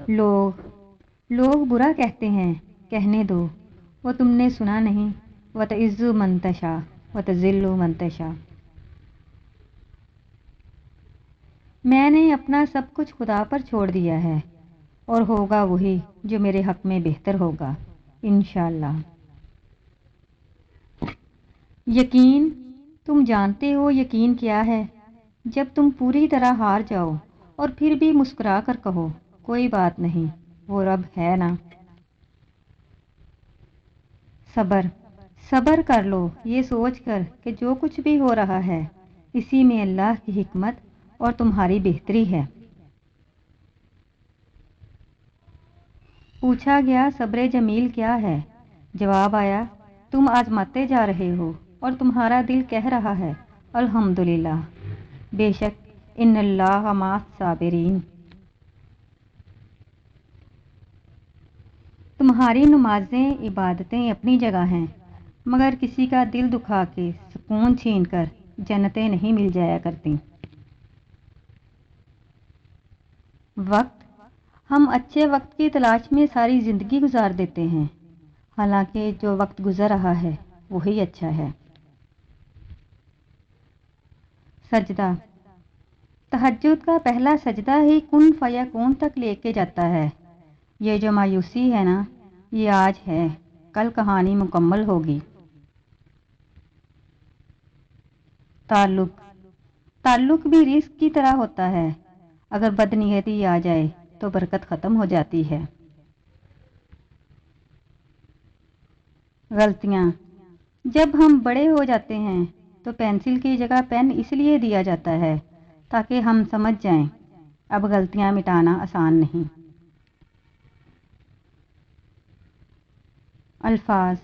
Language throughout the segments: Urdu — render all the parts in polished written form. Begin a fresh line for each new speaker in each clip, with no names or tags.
لوگ برا کہتے ہیں، کہنے دو، وہ تم نے سنا نہیں، وَتَعِزُّ مَن تَشَاءُ وَتَذِلُّ مَن تَشَاءُ۔ میں نے اپنا سب کچھ خدا پر چھوڑ دیا ہے، اور ہوگا وہی جو میرے حق میں بہتر ہوگا، انشاءاللہ۔ یقین، تم جانتے ہو یقین کیا ہے؟ جب تم پوری طرح ہار جاؤ اور پھر بھی مسکرا کر کہو، کوئی بات نہیں، وہ رب ہے نا۔ صبر کر لو، یہ سوچ کر کہ جو کچھ بھی ہو رہا ہے اسی میں اللہ کی حکمت اور تمہاری بہتری ہے۔ پوچھا گیا صبر جمیل کیا ہے؟ جواب آیا، تم آزماتے جا رہے ہو اور تمہارا دل کہہ رہا ہے الحمدللہ، بے شک ان اللہ مع الصابرین۔ تمہاری نمازیں، عبادتیں اپنی جگہ ہیں، مگر کسی کا دل دکھا کے سکون چھین کر جنتیں نہیں مل جایا کرتی۔ وقت، ہم اچھے وقت کی تلاش میں ساری زندگی گزار دیتے ہیں، حالانکہ جو وقت گزر رہا ہے وہی اچھا ہے۔ سجدہ، تہجد کا پہلا سجدہ ہی کن فیکون تک لے کے جاتا ہے۔ یہ جو مایوسی ہے نا، یہ آج ہے، کل کہانی مکمل ہوگی۔ تعلق بھی رزق کی طرح ہوتا ہے، اگر بدنیتی آ جائے تو برکت ختم ہو جاتی ہے۔ غلطیاں، جب ہم بڑے ہو جاتے ہیں تو پینسل کی جگہ پین اس لیے دیا جاتا ہے تاکہ ہم سمجھ جائیں اب غلطیاں مٹانا آسان نہیں۔ الفاظ،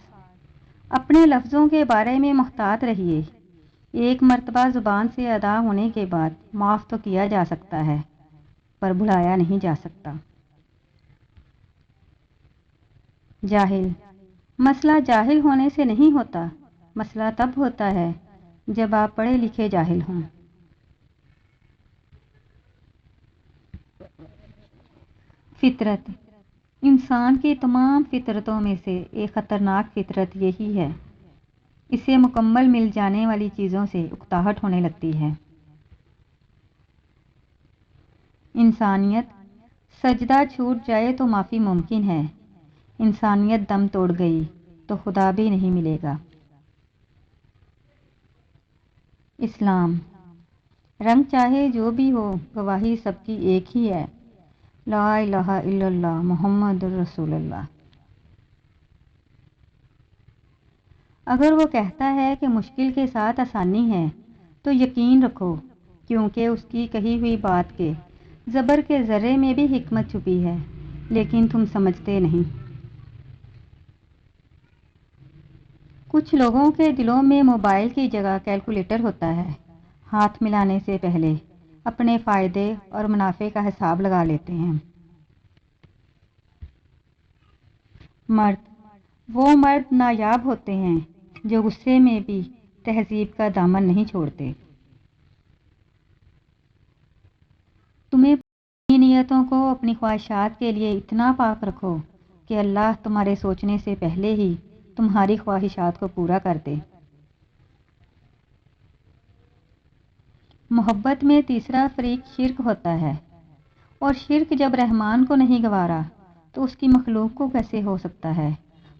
اپنے لفظوں کے بارے میں محتاط رہیے، ایک مرتبہ زبان سے ادا ہونے کے بعد معاف تو کیا جا سکتا ہے پر بھلایا نہیں جا سکتا۔ جاہل، مسئلہ جاہل ہونے سے نہیں ہوتا، مسئلہ تب ہوتا ہے جب آپ پڑھے لکھے جاہل ہوں۔ فطرت، انسان کی تمام فطرتوں میں سے ایک خطرناک فطرت یہی ہے، اسے مکمل مل جانے والی چیزوں سے اکتاہٹ ہونے لگتی ہے۔ انسانیت، سجدہ چھوٹ جائے تو معافی ممکن ہے، انسانیت دم توڑ گئی تو خدا بھی نہیں ملے گا۔ اسلام، رنگ چاہے جو بھی ہو، گواہی سب کی ایک ہی ہے، لا الہ الا اللہ محمد رسول اللہ۔ اگر وہ کہتا ہے کہ مشکل کے ساتھ آسانی ہے تو یقین رکھو، کیونکہ اس کی کہی ہوئی بات کے زبر کے ذرے میں بھی حکمت چھپی ہے، لیکن تم سمجھتے نہیں۔ کچھ لوگوں کے دلوں میں موبائل کی جگہ کیلکولیٹر ہوتا ہے، ہاتھ ملانے سے پہلے اپنے فائدے اور منافع کا حساب لگا لیتے ہیں۔ وہ مرد نایاب ہوتے ہیں جو غصے میں بھی تہذیب کا دامن نہیں چھوڑتے۔ تمہیں اپنی نیتوں کو اپنی خواہشات کے لیے اتنا پاک رکھو کہ اللہ تمہارے سوچنے سے پہلے ہی تمہاری خواہشات کو پورا کر دے۔ محبت میں تیسرا فریق شرک ہوتا ہے، اور شرک جب رحمان کو نہیں گوارا تو اس کی مخلوق کو کیسے ہو سکتا ہے؟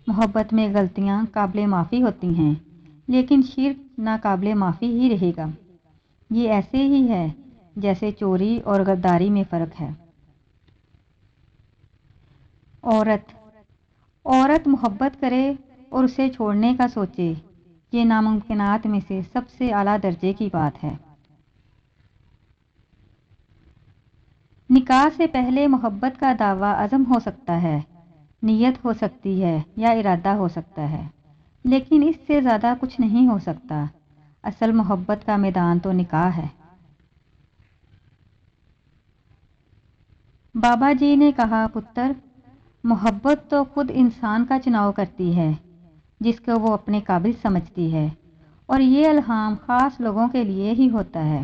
محبت میں غلطیاں قابل معافی ہوتی ہیں، لیکن شرک ناقابل معافی ہی رہے گا۔ یہ ایسے ہی ہے جیسے چوری اور غداری میں فرق ہے۔ عورت محبت کرے اور اسے چھوڑنے کا سوچے، یہ ناممکنات میں سے سب سے اعلیٰ درجے کی بات ہے۔ نکاح سے پہلے محبت کا دعویٰ عزم ہو سکتا ہے، نیت ہو سکتی ہے یا ارادہ ہو سکتا ہے، لیکن اس سے زیادہ کچھ نہیں ہو سکتا۔ اصل محبت کا میدان تو نکاح ہے۔ بابا جی نے کہا، پتر، محبت تو خود انسان کا چناؤ کرتی ہے جس کو وہ اپنے قابل سمجھتی ہے، اور یہ الہام خاص لوگوں کے لیے ہی ہوتا ہے۔